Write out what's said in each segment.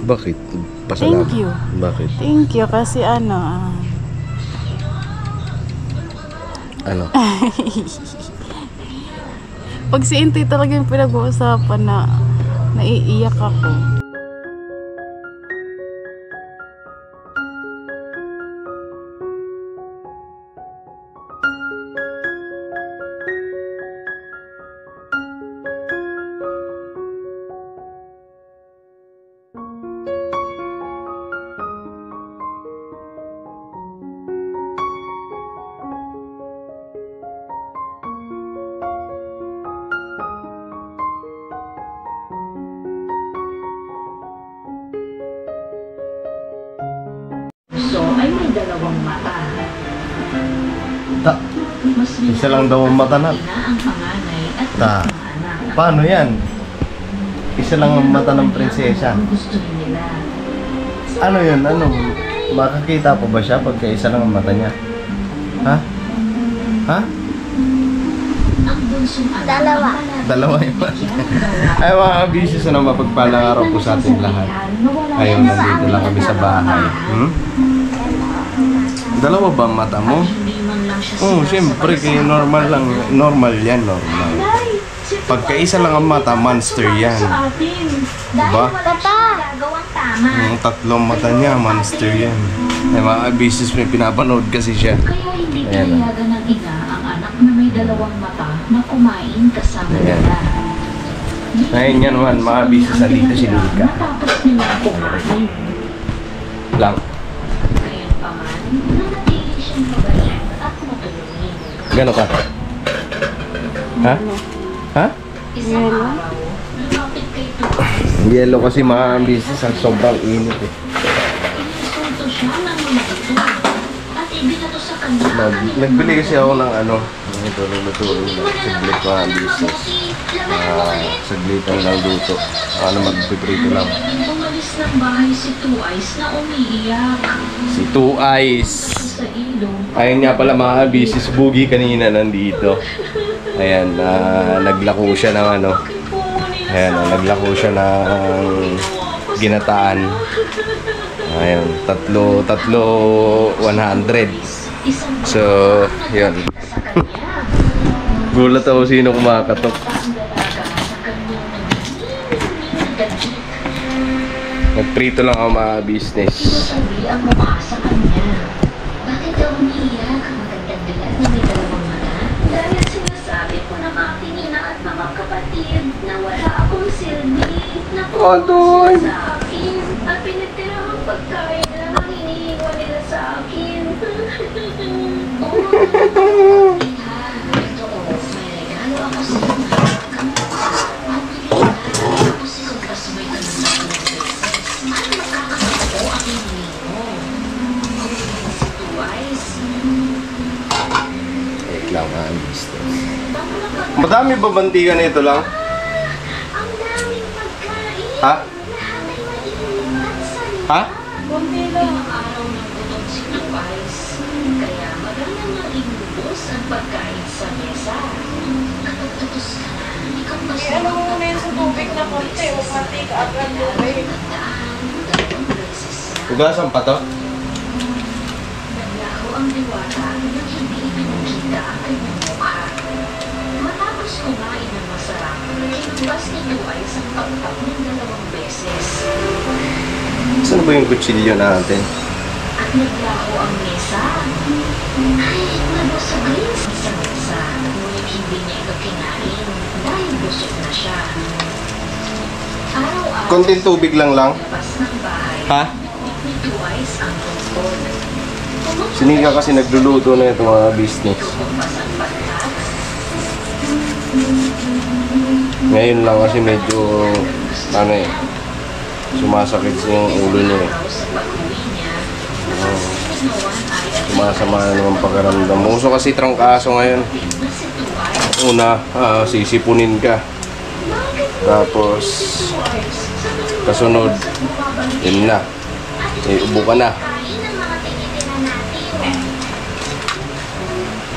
Bakit? Pasalamat. Thank you. Bakit? Thank you kasi ano. Ano? Pag si Inti talaga yung pinag-uusapan na naiiyak ako. So, ay may dalawang mata. Isa lang daw ang mata na. Ang panganay at Ta. ang anak. Paano yan? Isa lang ang mata ng prinsesa. Gusto nila. Ano yun? Ano? Makakita pa ba siya pagka isa lang ang mata niya? Ha? Ha? Ang bunsong anak. Dalawa. Dalawa yung mata. Ay mga kabisyo, sa mapagpalang araw po sa ating lahat. Ngayon, nandito lang kami sa bahay. Dalawa ba ang mata mo? Oo, siyempre, kaya normal lang. Normal yan, normal. Pagka isa lang ang mata, monster yan. Diba? Tatlong mata niya, monster yan. Ay mga business, may pinapanood kasi siya. Kaya hindi Ayan. pinayagan ng ina ang anak na may dalawang mata na kumain kasama Ayan. nila. Ngayon yan naman, mga business, alita si Luka. Matapos nila kumain. Lang. Ngayon pa man, nanatili siyang mabait at matulungin. Gano'n ka? Ha? Ha? Isang araw, lumapit kay Tuay. Yellow kasi mga business, ang sobrang init eh. Inisulto siya ng mga ito at ibinato sa kanya ang kanilang Nagbili kasi ako ng ano, ito, lulutuin na, saglit mga business. Saglitan lang luto. Ano, magpiprito lang. Umalis ng bahay si Tuays na umiiyak. Si Two Eyes. Sa ilong, Ayun nga pala mga business, Boogie kanina nandito. Ayan, naglako siya ng ano. Ayan, naglako siya ng ginataan. Ayun, tatlo 100. isang So, yun. sa kanya. Gulat ako sino kumakatok. Ang dalaga sa kanyang nagiging. Nagprito lang ako mga business. Sabi ang mukha sa kanya. Bakit daw umiiyak ang magandang dilat na may dalawang mata? Dahil sinasabi ko ng aking ina at mga kapatid na wala akong silbi. Na Adoy! sila sa akin at pinagtirahang pagkain lang ang iniiwan nila sa akin. Oh, ina, totoo, may regalo ako sa inyo. At ina, ako si Subasumay ka ng at magkakatapo ang iniiwan mo. Si Tuays. Wait lang mga business. Madami ba bantigan ito lang? Ang daming pagkain. Ha? Lahat ay mainit at sarap. Ha? Ilang araw ng gutom si Tuays. Kaya magalang nang inubos ang pagkain sa mesa. Kapag tapos ka na, ikaw mas Ano mo muna yun sa tubig na konti o pati ka agad tubig. Ugasan pa to? Naglaho ang diwata nang hindi ipinakita ang kanyang mukha. Matapos kumain ng masarap, kinumbas ni Tuays ang pagtap ng 2 beses. Saan ba yung kutsilyo natin? At naglaho ang mesa. Ay, nabusog rin sa mesa. Ngunit hindi niya ito kinain dahil busog na siya. Araw-araw Konting tubig lang. labas ng bahay. Ha? Ni Tuays ang tungkol. Sinika kasi nagluluto na ito mga business. Lumabas ang pagkat. Ngayon lang kasi medyo, ano eh, sumasakit yung ulo niya eh. Sa pag-uwi niya, Sumasama na naman pagkaramdam. Uso kasi trangkaso ngayon. na si Tuays. Una, sisipunin ka. Tapos, kasunod, yun na. Ubo ka na. Kain ang mga tinitira natin.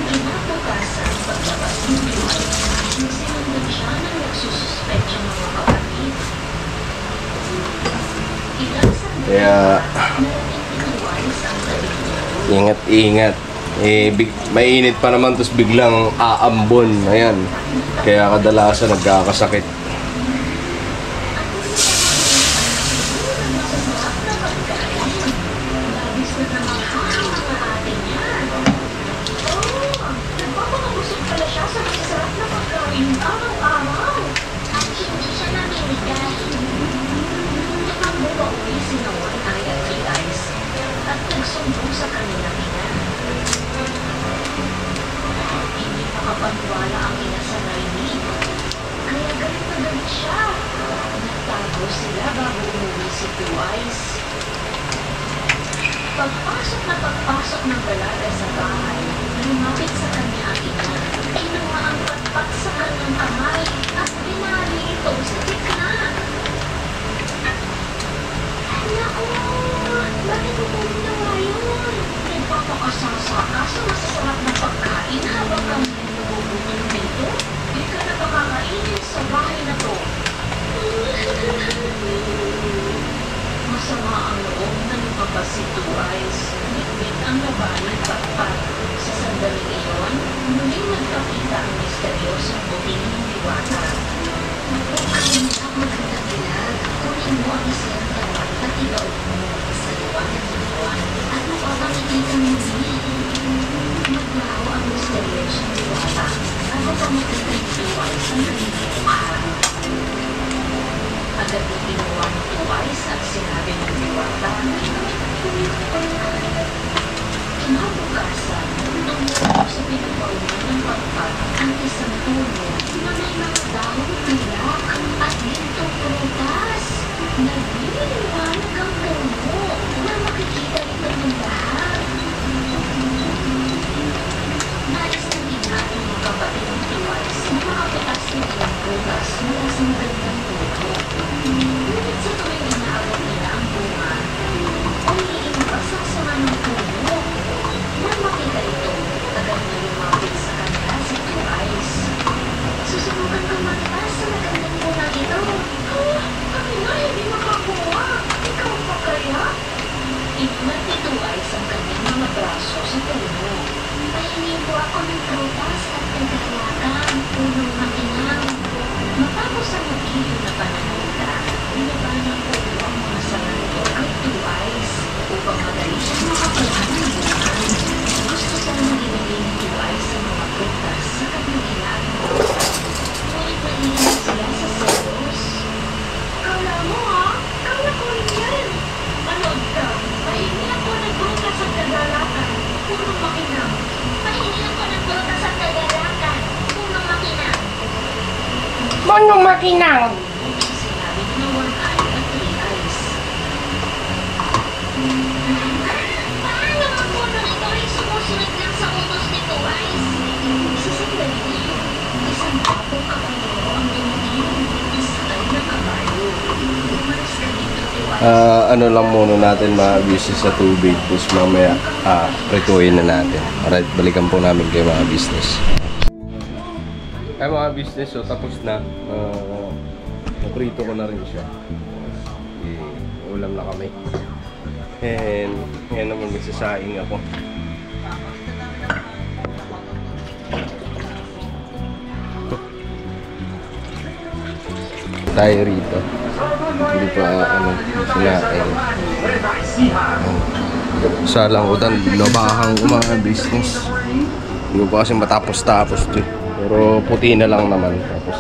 Kinabukasan, paglabas ni Tuays, sinundan siya ng nagsususpect yung mga kapatid. Kaya ingat-ingat. Mainit pa naman, tapos biglang aambon. Ayan. Kaya kadalasan nagkakasakit. Paniwala ang ina sa narinig. Kaya galit na galit siya. Nagtago sila bago umuwi si Twice. Pagpasok ng dalaga sa bahay, lumapit sa kanya ang ina. Kinuha ang patpat sa kanyang kamay at binali ito sa gitna. Naku! Bakit mo ginawa yun? Nagpapakasasa ka sa masasarap na pagkain habang kami nagugutom dito? Di ka na makakainin sa bahay na to. Masama ang loob na lumabas si Twice. Bitbit ang labanan patpat. Sa sandaling iyon, muling nagpakita ang misteryosong buting ng diwata. Ang magandang dilag, kunin mo ang isang tawag at ibaog mo sa liwanag ng buwan at mapapakikita mo niya. Maglaho ang misteryosong diwata bago pa makita ni Twice ang kanyang mukha. Agad na kinuha ng Twice at sinabi ng diwata. Kinabukasan, tumutok sa pinapaunan ng pagpag ang isang puno na may mga dahong pilak at gintong prutas. Nagliliwanag ang puno na makikita ito ng lahat. Nais na ginagawa ng kapatid ng Twice na makapitas ng ilang prutas mula sa magandang puno. Ngunit sa tuwing inaabot nila ang bunga, umiimbas ang sama ng puno. Nang makita ito, agad na lumapit sa kanila si Twice. Susubukan kang magpas sa magandang bunga ito. Kami nga hindi makakuha. Ikaw pa kaya? Inulat ni Twice ang kanyang mga braso sa puno. Pahingi po ako ng prutas at kagalakan, punong makinang. Matapos ang magiging na pananalita, binabanang puno ang mga sanga nito kay Twice upang madali siyang makapalahan ng buhay. Gusto sana ibigay ni Twice ang mga prutas sa kanyang ilalim. Ngunit nahihilig sila sa selos. Kala mo ha? Kala ko rin yan. Manood ka. Pahingi ako ng prutas at kagalakan, punong makinang. Pahingi ako ng prutas at kagalakan, punong makinang. Punong makinang! Sinabi ni One Eye at Three Eyes. Paano ang puno nito ay sumusunod lang sa utos ni Twice? Sa sandali iyon, isang tapong kabayo ang dumating isakay na kabayo. Umalis ka dito, Twice. Ano lang muna natin mga-business sa tubig, tapos mamaya prituhin na natin. Alright, balikan po namin kayo mga business. Ay mga business, so tapos na. Naprito ko na rin siya. Ulam na kami. And ngayon naman magsasaing ako. Tayo rito. Hindi pa sinain. Sa langutan, labahang mga business. Hindi ko pa kasi matapos-tapos to. Pero puti na lang naman. Tapos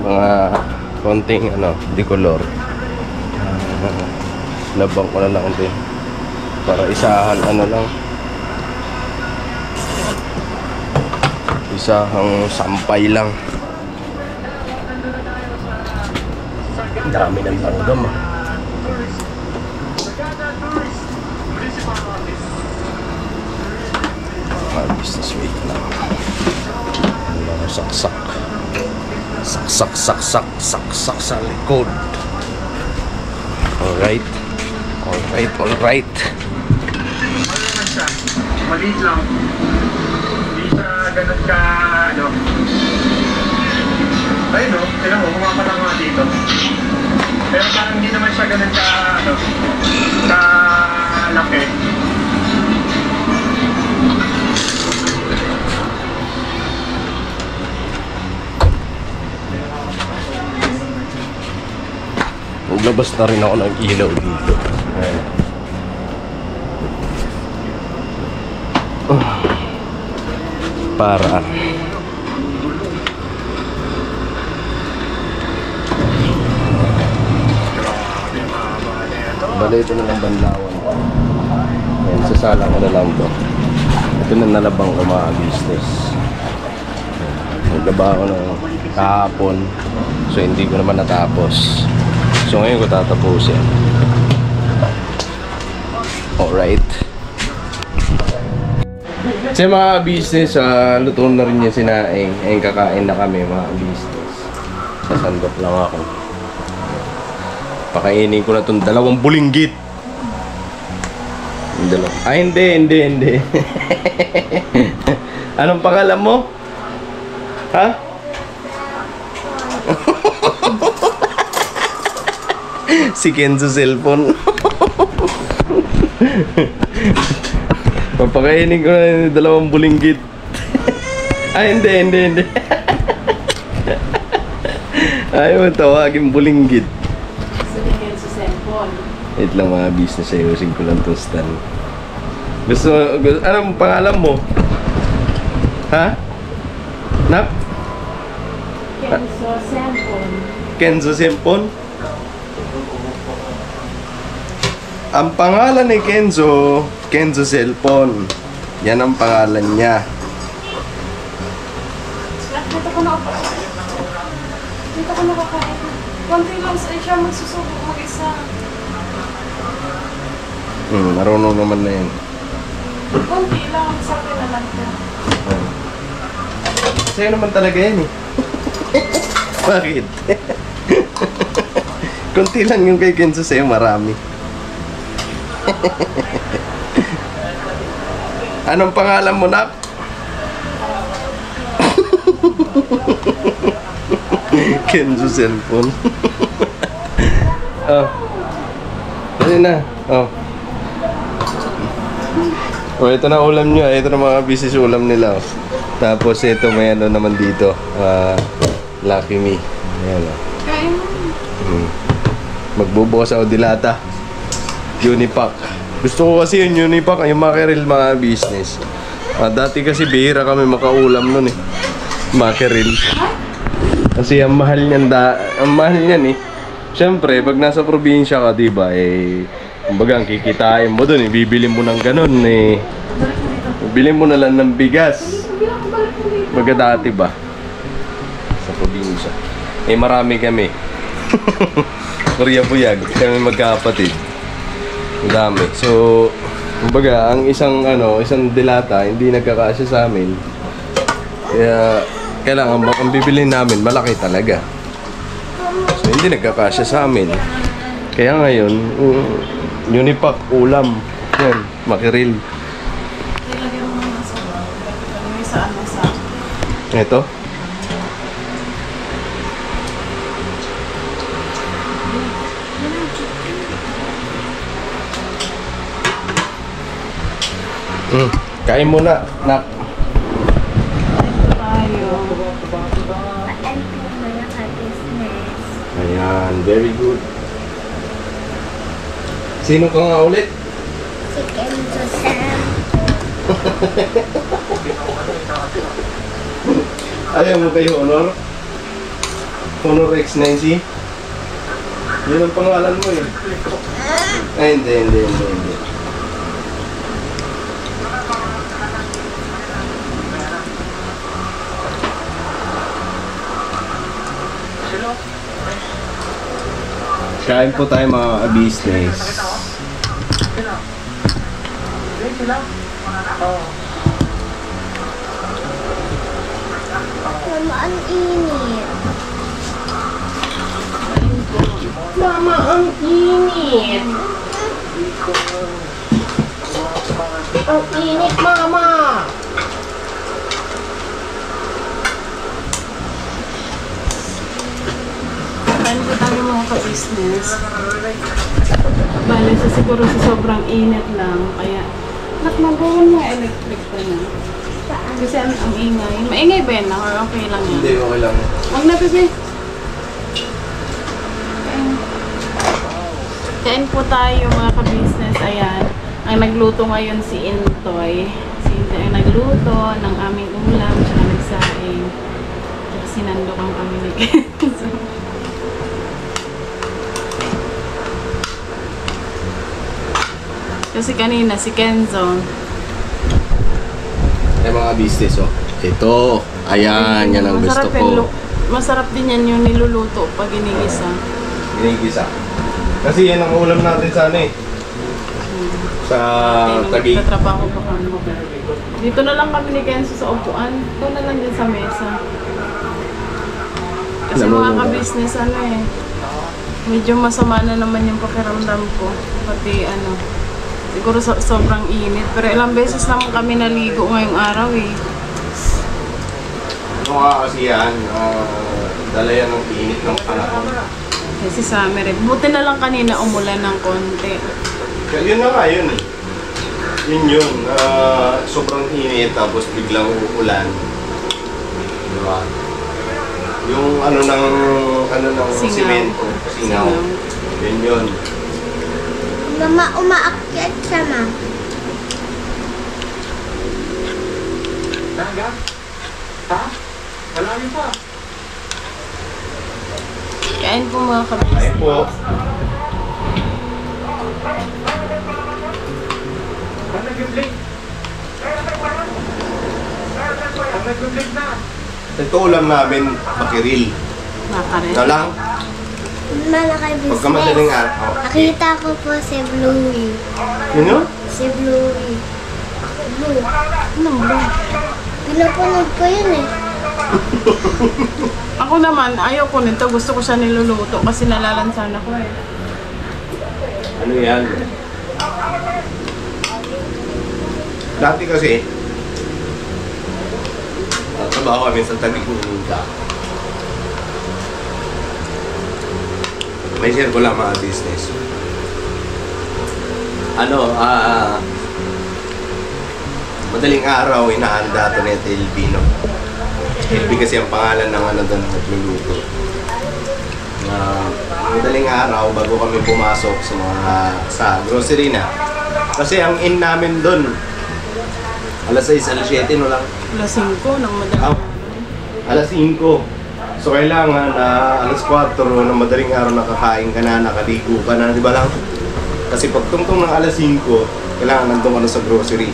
mga konting decolor. Labang ko na lang din. Para isahan lang. Isahang sampay lang. Dami ng tanggam business wait lang. Saksak sa likod. Alright. Maliit lang. Hindi siya ganun ka, Ayun o, tignan mo, kumakala nga dito. Pero parang hindi naman siya ganun ka, ano, ka laki. Maglabas na rin ako ng ilaw dito. Ayan. Para bali ito na lang banlawan. Ayan, sasala ko na lang to. Ito na nalabang ko mga business. Naglaba ako ng kahapon, so hindi ko naman natapos. So ngayon ko tatapusin. Alright. Kasi mga business, luto na rin yung sinaing. Ayun, kakain na kami mga business. Sasandok lang ako. Pakainin ko na itong 2 bulinggit. Ay, hindi. Anong pangalan mo? Ha? Si Kenzo cellphone. Papakainin ko na yung 2 bulinggit. Ay, hindi. Ayaw mo tawagin bulinggit. Wait lang mga business, ayusin ko lang itong stand. Gusto, anong pangalan mo? Ha? Nak? Kenzo cellphone. Kenzo cellphone? Ang pangalan ni Kenzo, Kenzo cellphone. Yan ang pangalan niya. Dito ko nakakain. Konti lang siya magsusubok mag-isa. Marunong naman na yan. Konti lang, sa akin na lang ito. Sa'yo naman talaga yan eh. Bakit? Kunti lang yung kay Kenzo, sa'yo marami. Anong pangalan mo, Nak? Kenzo cellphone. Oh. Kasi na. Oh. Oh, ito na ulam nyo. Ito na mga business ulam nila. Oh. Tapos ito may ano naman dito. Lucky Me. Ayan oh. Kain mo. Magbubukas ako dilata. Unipack. Gusto ko kasi yung Unipack, yung mackerel mga business. Dati kasi bihira kami makaulam nun eh. Mackerel. Kasi ang mahal niyan eh. Siyempre, pag nasa probinsya ka, diba, eh, kumbaga, ang kikitain mo dun, bibili mo ng ganun, eh. Bibili mo na lang ng bigas. Baga dati ba? Sa probinsya. Eh, marami kami. Kuryabuyag, kami magkapatid. Madami. So, kumbaga, ang isang dilata, hindi nagkakasya sa amin. Kaya, kailangan ang bibili namin, malaki talaga. So, hindi nagkakasya sa amin. Kaya ngayon, Unipack, ulam. Yan, makiril. Ilagay mo na sa may saan. Ito. Kain muna, Nak. Ayan, very good. Sino ka nga ulit? Si Kenzo Sam. Ayaw mo kay Honor? Honor X90? Yun ang pangalan mo eh. Ay, hindi. Kain po tayo mga business. Mama, ang init. Mama, ang init. Ang init, Mama. Kain po tayo mga ka-business. Bale, siguro sa sobrang init lang. Kaya, naknagawan mo electric pa na. Kasi ang ingay. Maingay ba yan lang? Or okay lang yan? Hindi, okay lang. Huwag na, bebe. Kain po tayo mga ka-business. Ayan. Ang nagluto ngayon si Intoy. Si Intoy ang nagluto ng aming ulam. Tsaka nagsaing. Tsaka sinandokang kami ni Kenzo. Kasi kanina si Kenzo. Ay mga business, oh. Ito. Ayan, yan ang gusto ko. Masarap din yan yung niluluto pag ginigisa. Ginigisa. Kasi yan ang ulam natin sa ano eh. Sa Taguig. Nagtatrabaho pa kami. Dito na lang kami ni Kenzo sa upuan. Ito na lang din sa mesa. Kasi mga ka-business ano eh. Medyo masama na naman yung pakiramdam ko. Pati ano. Siguro sobrang init. Pero ilang beses naman kami naligo ngayong araw eh. Ano nga kasi yan, dala yan ng init ng panahon. Kasi summer eh. Buti na lang kanina umulan ng konti. Yun na nga yun eh. Yun. Sobrang init tapos biglang uulan. Diba? Yung ano ng simento. Singaw. Yun. Mama, umaakyat siya, ma. Talaga? Ha? Malalim pa. Kain po mga ka-business. Ay po. Ang nag-blink. Ang nag-blink na. Ito ulam namin, makiril. Nakarin. Ito lang. Malaki business. Pagka madaling araw. Nakita ko po si Bluey. Yun yun? Si Bluey. Blue. Ano ba? Pinapanood ko yun eh. Ako naman, ayaw ko nito. Gusto ko siya niluluto kasi nalalansan ako eh. Ano yan? Dati kasi, trabaho kami sa Taguig Ninita. May share ko lang mga business. Madaling araw, inahanda ito ni LB, no? LB kasi ang pangalan ng doon nagluluto. Madaling araw, bago kami pumasok sa grocery na. Kasi ang in namin doon, alas 6, alas 7, no lang? Alas 5 ng madaling. Alas 5. So kailangan alas 4 ng madaling araw nakakain ka na, nakaligo ka na, di ba lang? Kasi pag tungtong ng alas 5, kailangan nandun ka na sa grocery.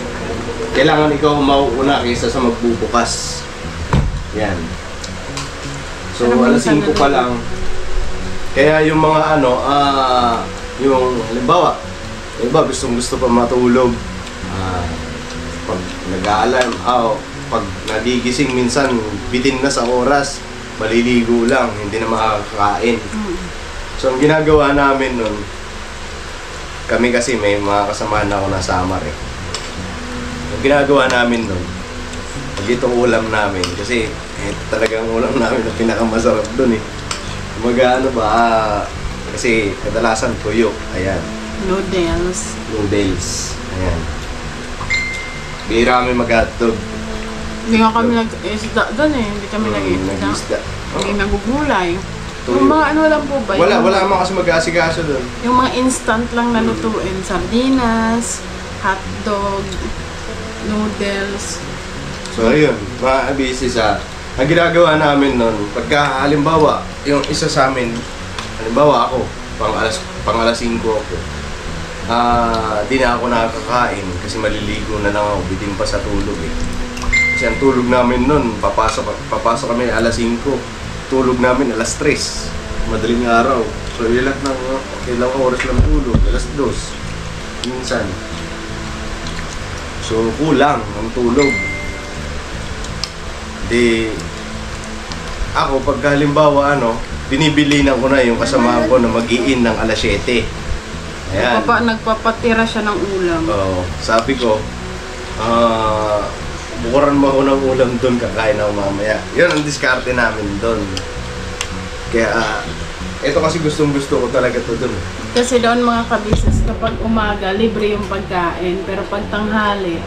Kailangan ikaw mauuna kaysa sa magbubukas. Yan. So alas 5 pa lang. Kaya yung mga yung halimbawa gusto pa matulog. Pag nag-aalarm, pag nagigising minsan, bitin na sa oras, maliligo lang, hindi na makakakain. So, ang ginagawa namin nun, kami kasi may mga kasamahan ako na Samar eh. Ang ginagawa namin nun, pag itong ulam namin, kasi talagang ulam namin na pinakamasarap dun eh. Ano ba, kasi kadalasan tuyo, ayan. Noodles, ayan. Bihira kami mag-hotdog. Hindi nga kami nag-isda doon eh. Hindi kami nag-isda. Hindi nagugulay. Yung mga ano lang po ba? Wala naman kasi mag-asikaso doon. Yung mga instant lang na lutuin. Sardinas, hotdog, noodles. So ayun, mga business ang ginagawa namin nun, pagka halimbawa, yung isa sa amin, halimbawa ako, pang alas 5 ako, di na ako nakakain kasi maliligo na lang ako, bitin pa sa tulog eh. Kasi ang tulog namin nun, papasok kami alas 5, tulog namin alas 3, madaling araw. So ilang oras lang tulog, alas 2, minsan. So kulang ang tulog. Di ako pag halimbawa binibilinan ko na yung kasama ko na mag-i-in ng alas 7. Ayan. Nagpapatira siya ng ulam. Oo. Sabi ko, bukuran mo ako ng ulam doon, kakain ako mamaya. Yun ang diskarte namin doon. Kaya Ito kasi gustong gusto ko talaga to dun. Kasi doon mga kabisnes, kapag umaga, libre yung pagkain. Pero pag tanghali,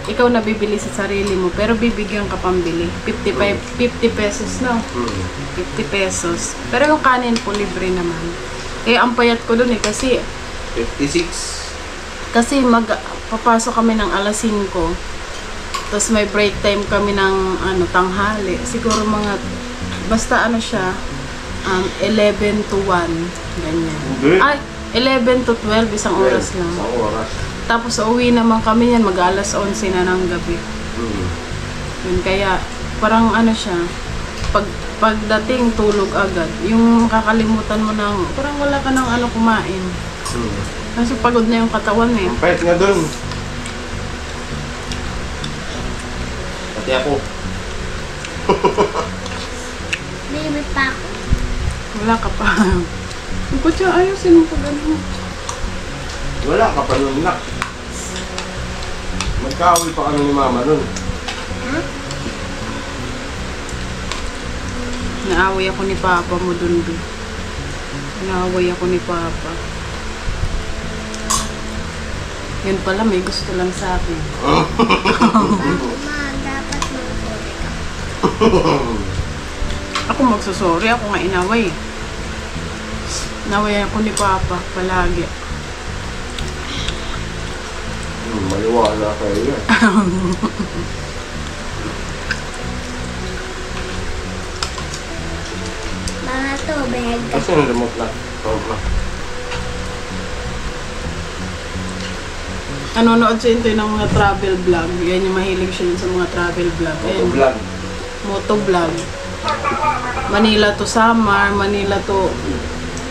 ikaw nabibili sa sarili mo, pero bibigyan ka pambili. 50 pesos, no? 50 pesos. Pero yung kanin po, libre naman. Eh, ang payat ko doon kasi 56. papasok kami ng alas 5. Tapos may break time kami ng tanghali. Siguro basta siya, 11 to 1. Ganyan. Hindi. Ay, 11 to 12, isang oras lang. Isang oras. Tapos uwi naman kami yan, mag-alas 11 na ng gabi. Yun, kaya parang siya, pagdating tulog agad. Yung kakalimutan mo parang wala ka ng kumain. Kasi pagod na yung katawan eh. Ang pahit nga dun. Pati ako. Baby pa ako. Wala ka pa. Ang kutsa, ayusin mo pag Wala ka pa nun, nak. Magkaaway pa kami ni mama nun. Naaway ako ni Papa mo dun. Naaway ako ni Papa. Yun pala, may gusto lang sa akin. Ma, dapat mag-sorry ka. Ako magsusorry, ako nga inaway. Naway ako ni Papa palagi. Maliwala kayo yan. Mga tubig. Kasi yung remote lang. Nanonood siya ito ng mga travel vlog. Yan yung mahilig siya sa mga travel vlog. Ayan, Vlog. motovlog. Manila to Samar, Manila to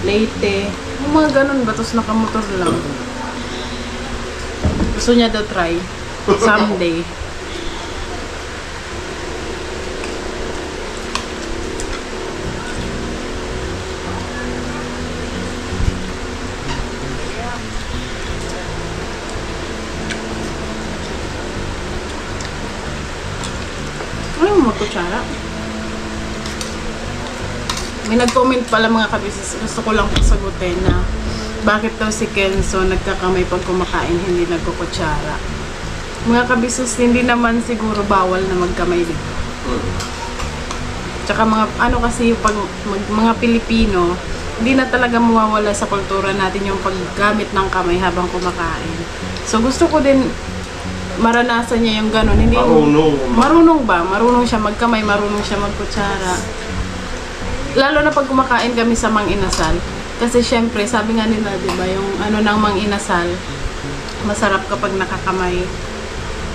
Leyte. Yung mga ganun ba? Tapos nakamotor lang. Gusto niya daw try. Someday. Ano mo magkutsara? May nag-comment pala mga kabisnes. Gusto ko lang sagutin na bakit daw si Kenzo nagkakamay pag kumakain, hindi nagkukutsara. Mga kabisnes, hindi naman siguro bawal na magkamay dito. Tsaka kasi pag mga Pilipino, hindi na talaga mawawala sa kultura natin yung paggamit ng kamay habang kumakain. So gusto ko din maranasan niya yung gano'n. Hindi marunong ba? Marunong siya magkamay, marunong siya magkutsara. Lalo na pag kumakain kami sa Mang Inasal. Kasi syempre, sabi nga nila, di ba, yung ng Mang Inasal, masarap kapag nakakamay.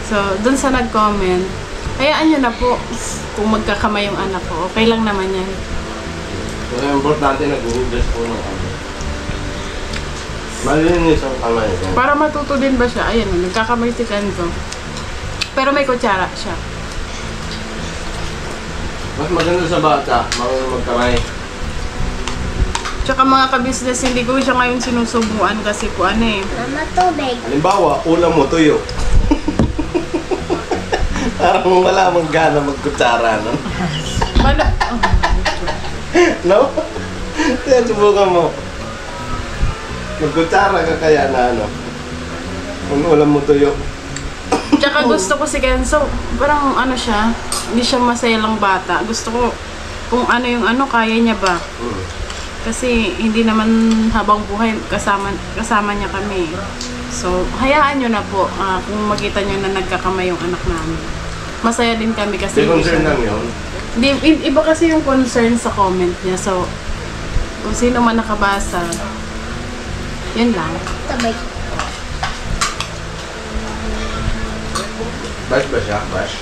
So, dun sa nag-comment, hayaan nyo na po kung magkakamay yung anak ko. Okay lang naman yan. Pero importante nag-uubos po ng kamay. Malinis ang kamay. Para matuto din ba siya? Ayan, nagkakamay si Kenzo. Pero may kutsara siya. Mas maganda sa bata, marunong magkamay. Tsaka mga kabisnes, hindi ko siya ngayon sinusubuan kasi Mama, tubig. Halimbawa, ulam mo tuyo. Parang wala mong gana magkutsara, no? No? Kaya subukan mo. Magkutsara ka kaya na kung ulam mo tuyo. Tsaka gusto ko si Kenzo, parang siya, hindi siya masaya lang bata. Gusto ko kung yung kaya niya ba. Kasi hindi naman habang buhay kasama niya kami. So, hayaan nyo na po kung makita nyo na nagkakamay yung anak namin. Masaya din kami kasi May concern lang yun. Iba kasi yung concern sa comment niya. So, kung sino man nakabasa, yun lang. Tubig. Bash ba siya? Bash?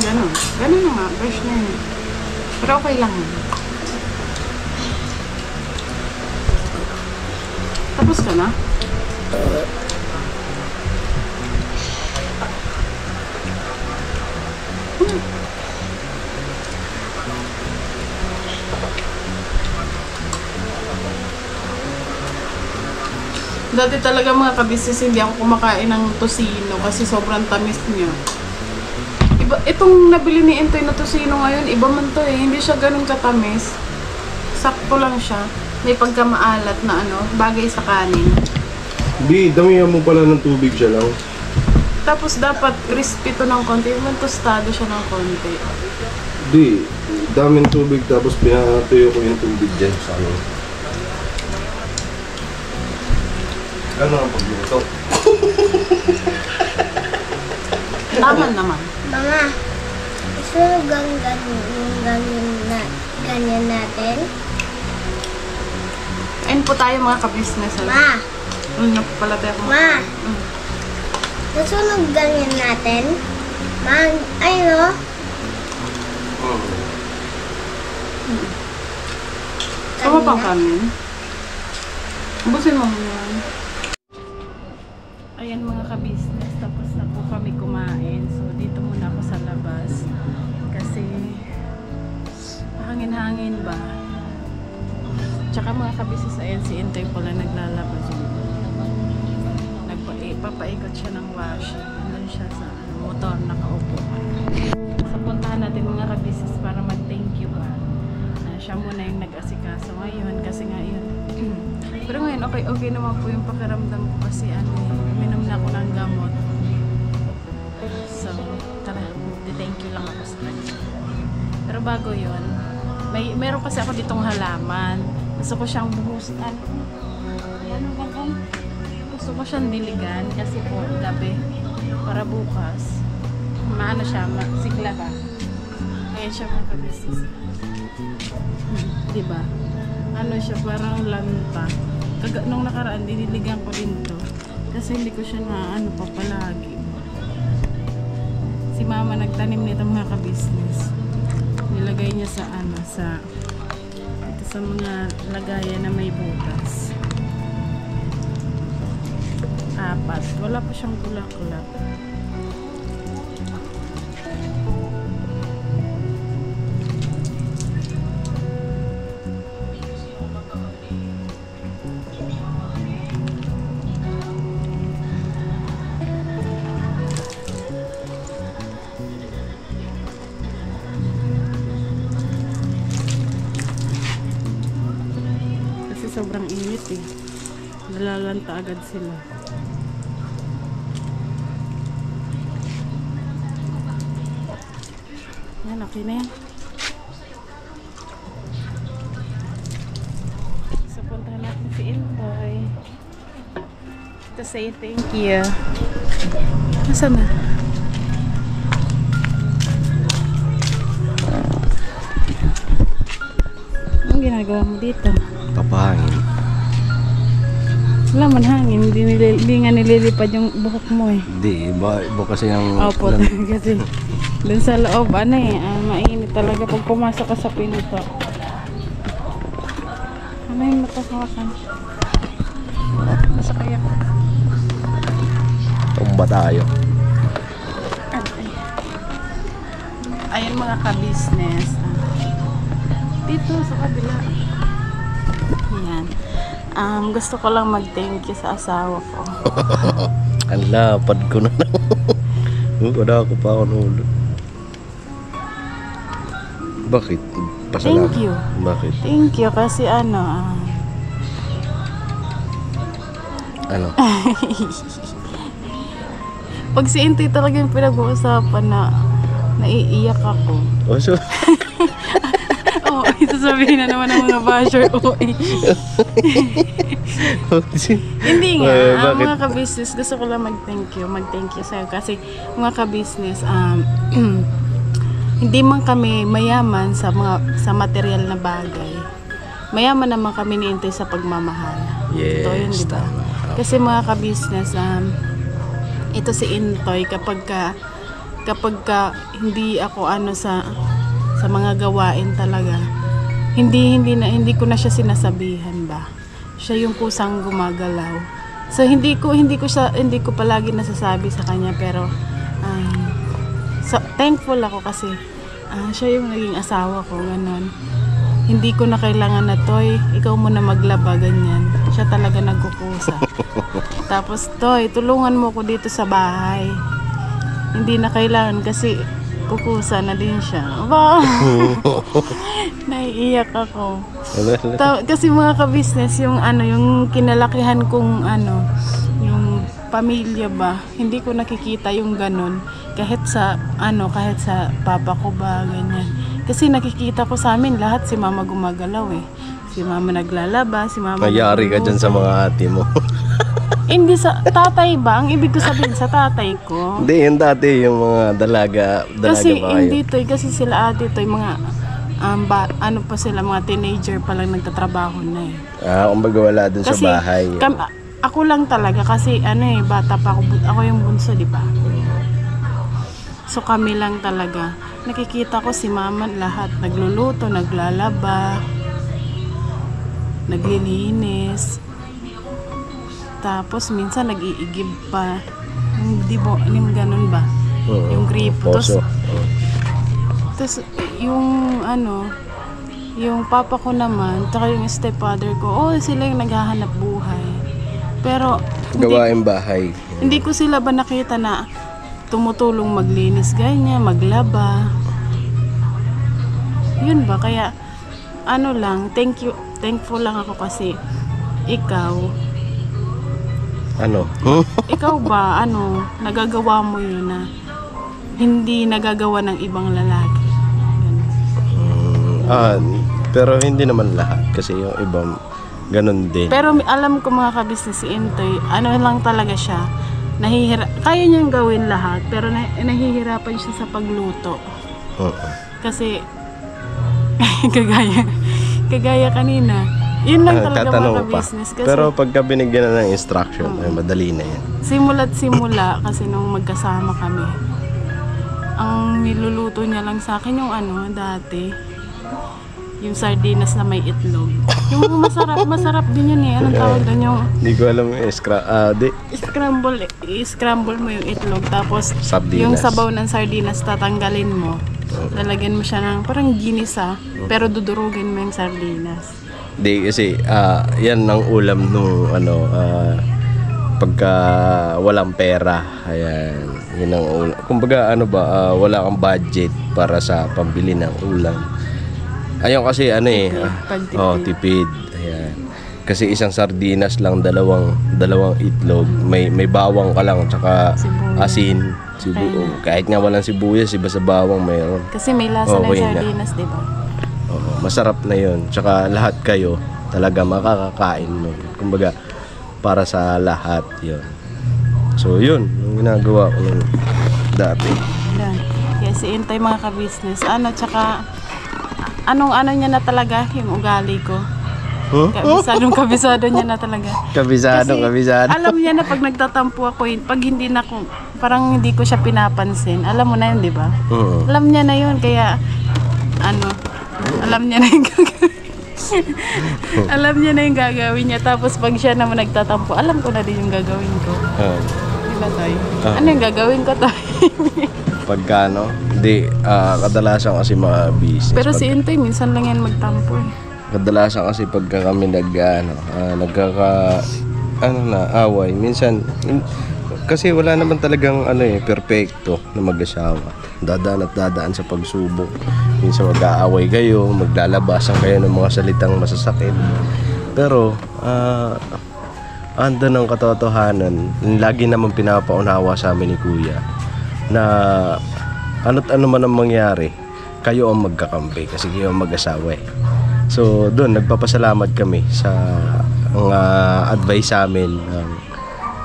Ganun. Ganun na nga. Brush na yun. Pero okay lang. Tapos ka na? Dati talaga mga kabisnes, hindi ako kumakain ng tosino kasi sobrang tamis niya. Iba, itong nabili ni Entoy na tosino ngayon, iba man to eh. Hindi siya ganun katamis. sakto lang siya. May pagkamaalat na bagay sa kanin. Di, damihan mo pala ng tubig siya lang. Tapos dapat crispy to ng konti. Yung tostado siya ng konti. Di, daming tubig tapos pinatuyo ko yung tubig dyan sa ano. Ano ang pagluto? Tama naman. Mama, gusto mo ganyan natin? Ayun po tayo mga ka-business. Ma, Ano po pala tayo kung Ma. gusto mo ganyan natin? Ma, ay no? Tama pang kanin. Ubusin mo muna. Ayan mga ka-business, tapos na po kami kumain. So dito muna ako sa labas. Kasi hangin-hangin ba? Tsaka mga ka-business, ayan si Intoy pala naglalabas. Papaikot siya ng washing. Nandun siya sa motor, nakaupo. So puntahan natin mga ka-business para mag-thank you pa. Siya muna yung nag-asikaso ngayon kasi ngayon. Pero ngayon okay naman po yung pakiramdam ko kasi uminom na ako ng gamot. So tara, thank you lang ako sa kanya. Pero bago yun, meron kasi ako ditong halaman. Gusto ko siyang buhusan. Gusto ko siyang diligan kasi po gabi para bukas maano siya, sigla ba? Ayan siya mga ka-business. Diba? Ano siya, parang lanta. Nung nakaraan, diniligan ko din to. Kasi hindi ko siya na pa palagi. Si mama nagtanim nito mga ka-business. Nilagay niya sa sa mga lagayan na may butas. 4. Wala pa siyang kulak-kulak. Kasi sobrang init nalalanta agad sila. Yan, okay na yan. So, puntahan natin si Intoy to say thank you. Nasaan na? Anong ginagawa mo dito? Papahangin. Wala man hangin, hindi nga nililipad yung buhok mo Hindi, iba kasi yung... Opo, kasi dun sa loob, mainit talaga pag pumasok ka sa pinto. Ano yung matasawakan? Nasa kaya ko. Tumba tayo. Ayun mga ka-business. Dito sa kabila. Ayan. Gusto ko lang mag-thank you sa asawa ko. Ang lapad ko na lang. Wala ako pa ako nulo. Bakit? Pasalamat. Thank you. Bakit? Thank you kasi ano. Pag si Intoy talaga yung pinag-uusapan na naiiyak ako. Oh, so... Oo, ito sabihin na naman ng mga basher. Hindi nga, mga ka-business, gusto ko lang mag-thank you sa'yo kasi mga ka-business, hindi man kami mayaman sa material na bagay. Mayaman naman kami ni Intoy sa pagmamahal. Yes, ito yun, diba? tama. Kasi mga ka-business, ito si Intoy kapag hindi ako sa mga gawain talaga, hindi ko na siya sinasabihan ba. Siya yung kusang gumagalaw. So hindi ko palagi nasasabi sa kanya, pero so thankful ako kasi siya yung naging asawa ko, ganon. Hindi ko na kailangan na, Toy, ikaw muna maglaba, ganyan. Siya talaga nagkukusa. Tapos, Toy, tulungan mo ko dito sa bahay. Hindi na kailangan kasi kukusa na din siya. Wow! Naiiyak ako. Kasi mga ka-business, yung yung kinalakihan kong yung pamilya ba, hindi ko nakikita yung ganun. Kahit sa papa ko ba, ganyan. Kasi nakikita ko sa amin lahat si mama gumagalaw eh. Si mama naglalaba, si mama Mayari ka dyan sa mga ate mo. Hindi sa tatay ba? Ang ibig ko sabihin sa tatay ko. Hindi, yung dati, yung mga dalaga Kasi ba kayo? hindi to, kasi sila ate to, yung mga pa sila, mga teenager pa lang nagtatrabaho na eh. Kumbaga wala dun sa Kasi bahay. ako lang talaga kasi bata pa ako yung bunso, di ba? So kami lang talaga. Nakikita ko si mama lahat nagluluto, naglalaba, naglilinis. Tapos minsan nag-iigib pa. Yung ganun ba? Yung gripo. Tapos yung yung papa ko naman, tsaka yung stepfather ko, sila yung naghahanap buhay. Pero Gawain bahay. hindi ko sila ba nakita na tumutulong maglinis ganyan, maglaba. Yun ba? Kaya thankful lang ako kasi ikaw ikaw ba, nagagawa mo yun na hindi nagagawa ng ibang lalaki? Pero hindi naman lahat kasi yung ibang ganun din. Pero alam ko mga ka-business si Intoy, lang talaga siya. Kaya niyang gawin lahat, pero nahihirapan siya sa pagluto. Kasi, kagaya kanina, yun lang talaga mga ka-business. Kasi, pero pagka binigyan na ng instruction, ay madali na yan. Simula't simula, kasi nung magkasama kami, ang niluluto niya lang sa akin yung dati, yung sardinas na may itlog. Yung masarap din yun eh. Anong tawag doon yung... Hindi ko alam yung scramble mo yung itlog. Tapos sardinas. Yung sabaw ng sardinas tatanggalin mo. Lalagyan mo siya ng parang ginisa. Pero dudurugin mo yung sardinas. Hindi kasi yan ang ulam nung pagka walang pera. Ayan. Yun ang ulam. Kumbaga wala kang budget para sa pambili ng ulam. Ayun kasi tipid. Ayan. Kasi isang sardinas lang, dalawang itlog, may bawang ka lang tsaka asin, kahit nga walang sibuyas, iba sa bawang mayroon. Kasi may lasa na yung sardinas, di ba? Masarap na 'yon. Tsaka lahat kayo talaga makakakain nun. Kumbaga para sa lahat 'yon. So 'yun, yung ginagawa ko nun dati. Kaya si Intoy mga ka-business, tsaka anong niya na talaga yung ugali ko. Kabisado niya na talaga. Kabisado. Alam niya na pag nagtatampo ako, pag hindi na ko, parang hindi ko siya pinapansin. Alam mo na yun, di ba? Alam niya na yun, kaya alam niya na yung gagawin. Alam niya na yung gagawin niya. Tapos pag siya naman nagtatampo, alam ko na din yung gagawin ko. Diba tayo? Ano yung gagawin ko tayo? Pagka hindi, kadalasan kasi mga business. Pero si Intoy, minsan lang yan magtampo eh. Kadalasan kasi pagka kami away, minsan, kasi wala naman talagang perfecto na mag-asawa. Dadaan sa pagsubok. Minsan mag-aaway kayo, maglalabasan kayo ng mga salitang masasakit. Pero, ando ng katotohanan, lagi naman pinapaunawa sa amin ni Kuya na ano't ano man ang mangyari, kayo ang magkakampi kasi kayo ang mag-asawa eh. So doon nagpapasalamat kami sa mga advice sa amin ng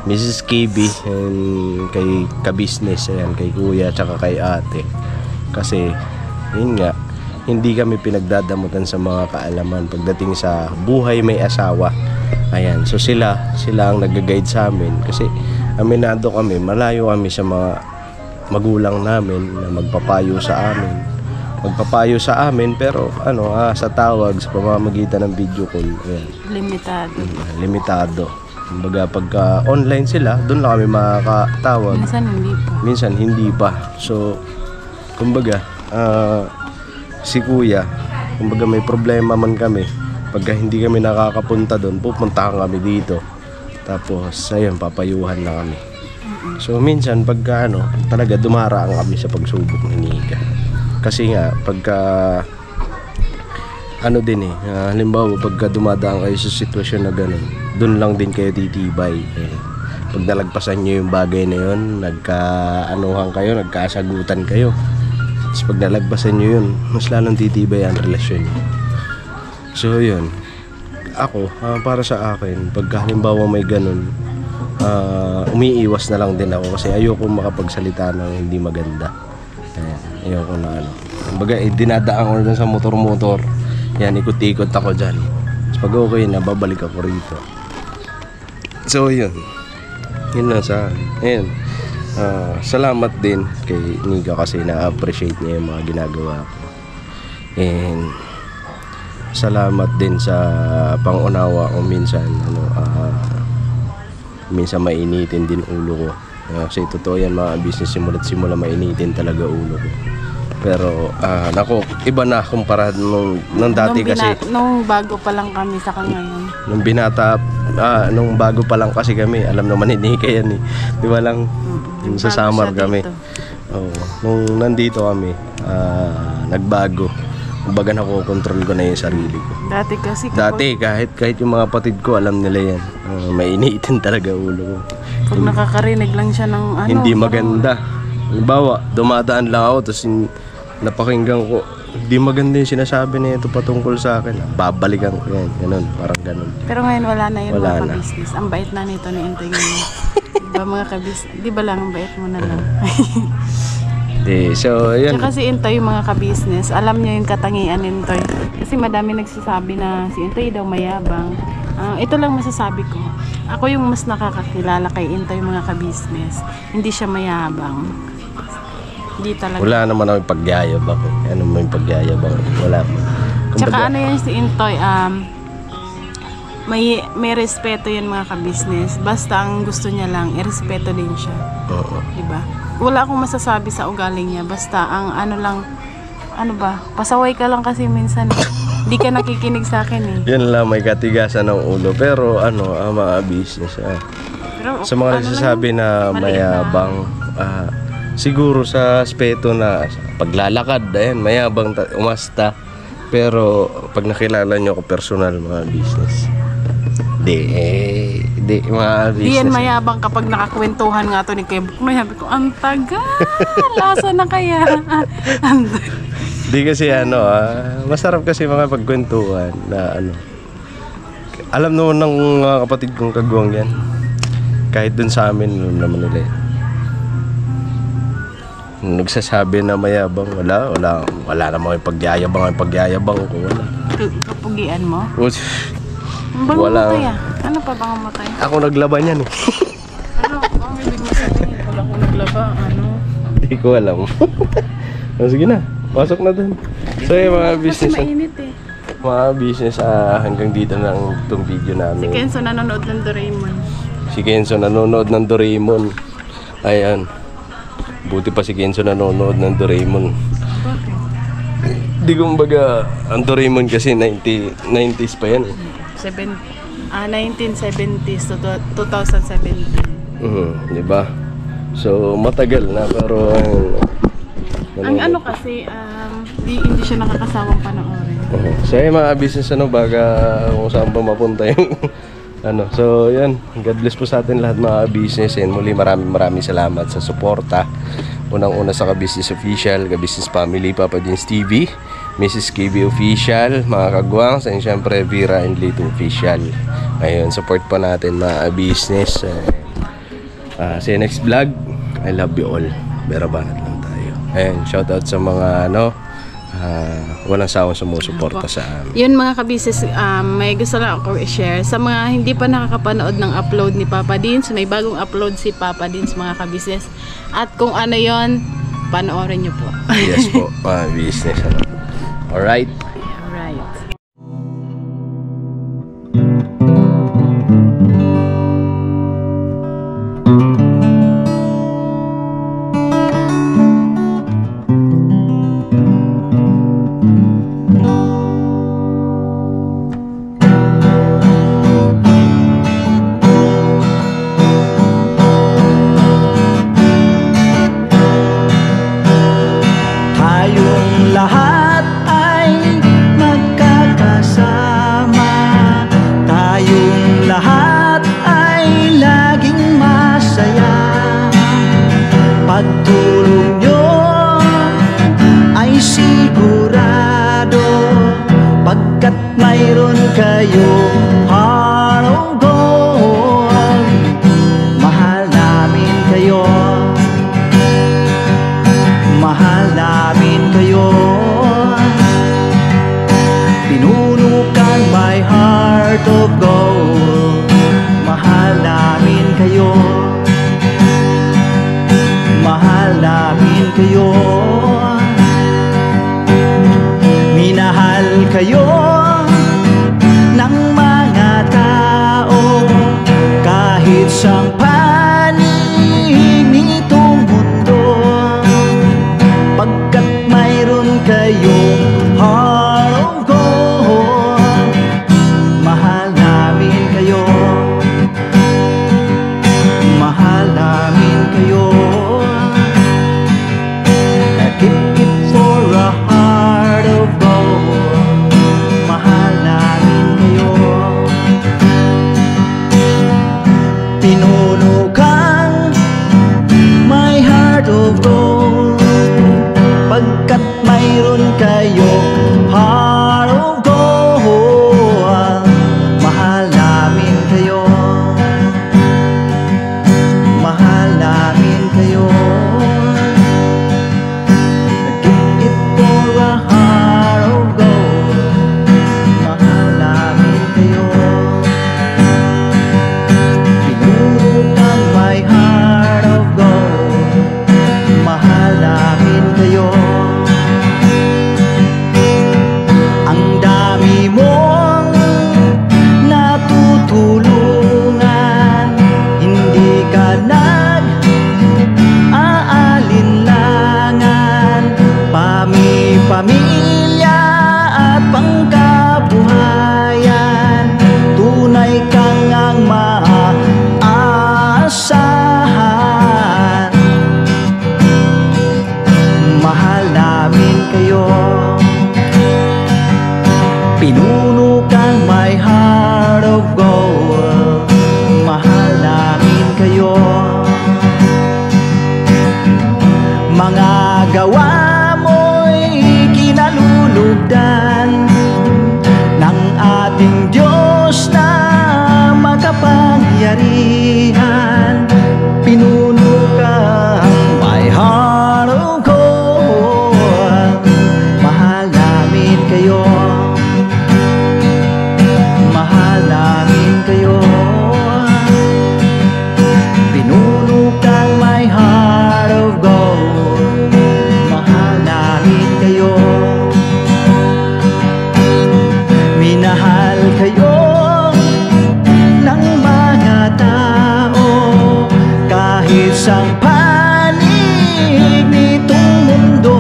Mrs. KB and kay ka-business, ayan, kay Kuya tsaka kay ate, kasi yun nga, hindi kami pinagdadamutan sa mga kaalaman pagdating sa buhay may asawa. Ayan, so sila ang nag-guide sa amin kasi aminado kami, malayo kami sa mga magulang namin na magpapayo sa amin pero sa tawag sa pamamagitan ng video call, ayan, limitado. Kumbaga pagka online sila, doon lang kami makakatawag. Minsan hindi pa. So kumbaga si Kuya, kumbaga may problema man kami, pagka hindi kami nakakapunta doon, pupunta kami dito. Tapos ayun, papayuhan na kami. So minsan pagka talaga dumaraan kami sa pagsubok ni Nika. Kasi nga pagka halimbawa pagka dumadaan kayo sa sitwasyon na gano'n, doon lang din kayo titibay. Pag nalagpasan nyo yung bagay na yun, nagka-anuhan kayo, nagkasagutan kayo. Tapos pag nalagpasan nyo yun, mas lalong titibay ang relasyon nyo. So yun, ako, para sa akin, pag halimbawa may ganun, umiiwas na lang din ako kasi ayoko makapagsalita ng hindi maganda. Ayoko na Kumbaga, dinadaan ko na sa motor-motor. Yan, ikot-ikot ako dyan. Tapos pag okay na, babalik ako rito. So yun, yun lang sa akin. Ayun. Salamat din kay Nika kasi na-appreciate niya yung mga ginagawa ko. And salamat din sa pangunawa ko minsan minsan mainitin din ulo ko. Kasi totoo yan mga business, simula mainitin talaga ulo ko. Pero nako, iba na kumpara nung dati kasi nung bago pa lang kami sa ngayon. Nung bago pa lang kasi kami, alam naman ni Nika yan eh. Di ba lang sa summer kami. Nung nandito kami, nagbago. Kumbaga nakokontrol ko na yung sarili ko. Dati kahit yung mga patid ko, alam nila yan. Mainitin talaga ulo ko. Pag nakakarinig lang siya ng hindi maganda. Halimbawa, dumadaan lang ako, tapos napakinggan ko, hindi maganda yung sinasabi na ito patungkol sa akin. Babalikan ko yan, ganun, parang ganun. Pero ngayon wala na yun Wala mga na. ka-business. Ang bait na nito ni Intoy ngayon. Diba mga ka-business? Di ba lang ang bait mo na lang? So, yan. Tsaka si Intoy yung mga ka-business, alam niya yung katangian ni Intoy. Kasi madami nagsasabi na si Intoy daw mayabang. Ito lang masasabi ko. Ako yung mas nakakakilala kay Intoy mga ka-business. Hindi siya mayabang. Hindi talaga. Wala naman ako yung pagyayabang. Ano mo yung pagyayabang? Wala mo. Tsaka ano yan si Intoy, may respeto yan mga ka-business. Basta ang gusto niya lang, irespeto din siya. Oo. Diba? Wala akong masasabi sa ugaling niya. Basta ang pasaway ka lang kasi minsan. Hindi ka nakikinig sa akin eh. Yan lang, may katigasan ng ulo. Pero mga business. Pero, Sa mga nagsasabi na mayabang, siguro sa aspeto na sa paglalakad, mayabang umasta. Pero pag nakilala nyo ako personal, mga business, di mga business. Di yan mayabang kapag nakakwentuhan nga to ni Kebuk. Sabi ko, ang tagal! Lasa na kaya? Di kasi masarap kasi mga pagkwentuhan na alam naman ng mga kapatid kong kagwang yan. Kahit dun sa amin, alam naman nila yan. Nagsasabi na mayabang, wala namang yung pagyayabang ko, wala. Kapugian mo? Ang Wala. bangamatay Ano pa bangamatay? Ako naglaban yan eh. Ang ibig mo sabihin? Wala ko naglaba, Hindi ko alam. Sige na, pasok na dun. So yung mga business, Kasi mainit eh. mga business, hanggang dito na itong video Si namin. Kenzo nanonood ng Doraemon. Si Kenzo nanonood ng Doraemon. Ayan. Buti pa si Kenzo nanonood ng Doraemon. Bakit? Di kumbaga, ang Doraemon kasi 90s pa yan eh. 1970s to 2017. Di ba? So, matagal na pero Ang kasi, hindi siya nakakasawang panoorin. So, yung mga business baga kung saan pa mapunta yung So, yan. God bless po sa atin lahat mga business. And muli maraming salamat sa suporta. Unang-una sa Ka-Business Official, Ka-Business Family, Papa Dins TV, Mrs. KB Official, mga kagwangs, and syempre Vera and Lito Official. Ayun, support pa natin mga business. See you next vlog. I love you all. Berabanat lang tayo. Ayun, shoutout sa mga walang sawang sumusuporta sa amin. Yun mga ka-business, may gusto lang ako i-share. Sa mga hindi pa nakakapanood ng upload ni Papa Dins, may bagong upload si Papa Dins mga ka-business. At kung ano yon, panoorin nyo po. Yes po, mga business. Alright. Alright. kayo, heart of gold. Mahal namin kayo, mahal namin kayo. Pinunukan my heart of gold. Mahal namin kayo, mahal namin kayo. Minahal kayo ng mga tao kahit sang panig nitong mundo, pagkat mayroon kayong heart of gold. Mahal namin kayo, mahal namin kayo. Keep it for a heart of gold. Mahal namin kayo. Pinunukan my heart of gold, pagkat mayroon kayo heart of gold. Mahal namin kayo, mahal namin kayo. Keep it for a heart of gold. Mahal namin kayo. Pinunukan my heart of gold. Mahal namin kayo. Ang dami mong natutulungan, hindi ka nag-aalinlangan. Pamilya at pangkabuhayan, tunay kang ang maaasahan. Mahal namin kayo. Pinunukan my heart of gold. Mahal namin kayo. Mga gawa mo'y kinalulugdan ng ating Diyos na makapangyarihan. Pinunukan my heart of gold. Mahal namin kayo, mahal namin kayo. Pinunukan my heart of gold. Mahal namin kayo. Minahal kayo ng mga tao kahit sang panig nitong mundo,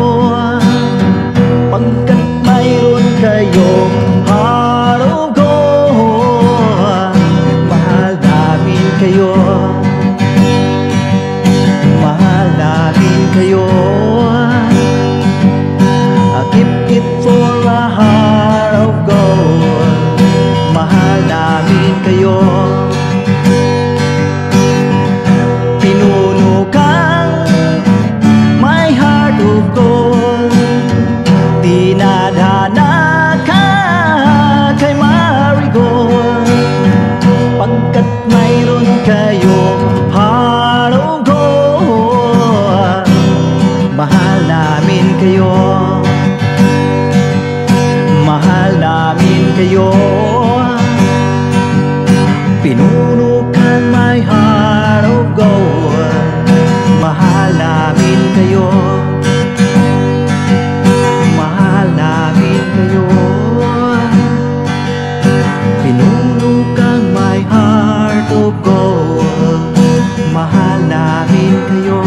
pagkat mayroon kayong heart of gold. Mahal namin kayo, mahal namin kayo. Keep it for a heart of gold. Mahal namin kayo. Pinunukan my heart of gold. Dinadhana ka kay Marigold, pagkat mayroon kayong heart of gold. Mahal namin kayo, mahal namin kayo. Pinunukan my heart of gold. Mahal namin kayo, mahal namin kayo. Pinunukan my heart of gold. Mahal namin kayo,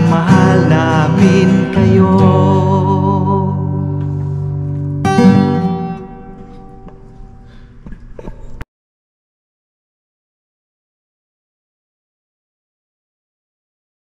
mahal namin kayo.